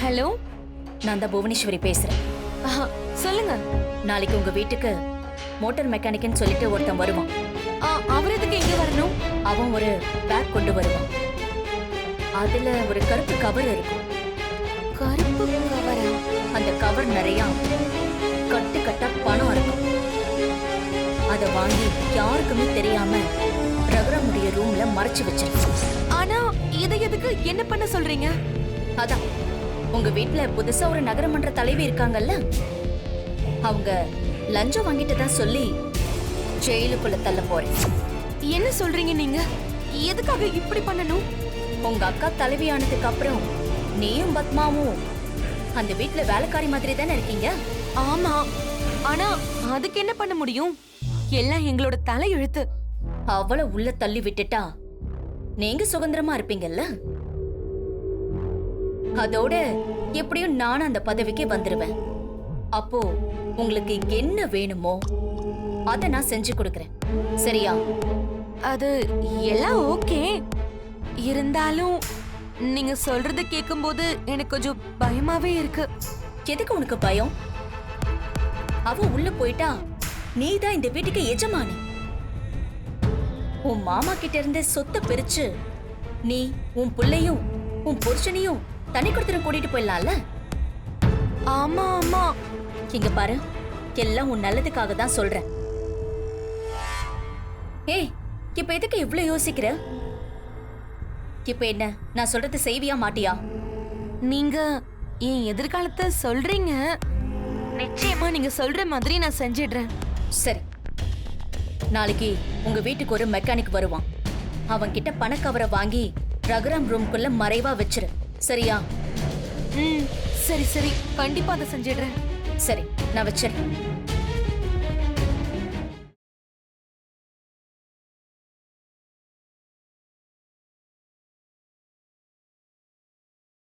Hello, நான் தான் புவனேஸ்வரி பேசுறேன். சொல்லுங்க. நாளைக்கு உங்க வீட்டுக்கு மோட்டார் மெக்கானிக்னு சொல்லிட்டு ஒருத்தன் வருவான். அவர் எதுக்கு எங்க வரணும்? அவன் ஒரு பேக் கொண்டு வருவான். அதுல ஒரு கருப்பு கவர் இருக்கும். கருப்பு கவரா? அந்த கவர் நிறைய கட்டு கட்டா பணம் இருக்கும். அத வாங்கி யாருக்குமே தெரியாம ரகுராமுடைய ரூம்ல மறைச்சு வச்சிருக்கோம். ஆனா இதை எதுக்கு என்ன பண்ண சொல்றீங்க? அதான் உங்க வீட்ல புதுசா ஒரு நகரமன்ற தலைவி இருக்காங்கல்ல, அவங்க லஞ்சம் வாங்கிட்டு தான் சொல்லி ஜெயிலுக்குள்ள தள்ள போறேன். என்ன சொல்றீங்க நீங்க? எதுக்காக இப்படி பண்ணணும்? உங்க அக்கா தலைவியானதுக்கு அப்புறம் நீயும் பத்மாவும் அந்த வீட்ல வேலைக்காரி மாதிரி தானே இருக்கீங்க. ஆமா, ஆனா அதுக்கு என்ன பண்ண முடியும்? எல்லாம் எங்களோட தலையெழுத்து. அவளை உள்ள தள்ளி விட்டுட்டா நீங்க சுதந்திரமா இருப்பீங்கல்ல. அதோட எப்படியும் நானும் அந்த பதவிக்கு வந்துருவேன். அப்போ உங்களுக்கு என்ன வேணுமோ அத நான் செஞ்சு கொடுக்கறேன். சரியா? அது எல்லாம் ஓகே. இருந்தாலும் நீங்க சொல்றத கேக்கும்போது எனக்கு கொஞ்சம் பயமாவே இருக்கு. எதுக்கு உனக்கு பயம்? அவ உள்ள போயிட்டா நீதான் இந்த வீட்டுக்கு எஜமானி. உன் மாமா கிட்ட இருந்து சொத்தை பிரிச்சு நீ உன் புள்ளையும் உன் புருஷனையும் தனி கொடுத்துட்டு கூட்டிட்டு போயிடலாம்ல. ஆமா ஆமா, இங்க பாரு, எல்லாம் உன் நல்லதுக்காக தான் சொல்றேன். ஏய், இப்ப எதுக்கு இவ்ளோ யோசிக்கிற? இப்ப என்ன, நான் சொல்றது செய்வியா மாட்டியா? நீங்க என் எதிர்காலத்தை சொல்றீங்க. நிச்சயமா நீங்க சொல்ற மாதிரி நான் செஞ்சிடுறேன். சரி, நாளைக்கு உங்க வீட்டுக்கு ஒரு மெக்கானிக் வருவான். அவன் கிட்ட பணக்கவரை வாங்கி ரகுராம் ரூம்குள்ள மறைவா வச்சிரு. சரியா? சரி சரி, கண்டிப்பா அதை செஞ்சிடுறேன். சரி, நான் வச்சிருக்கேன்.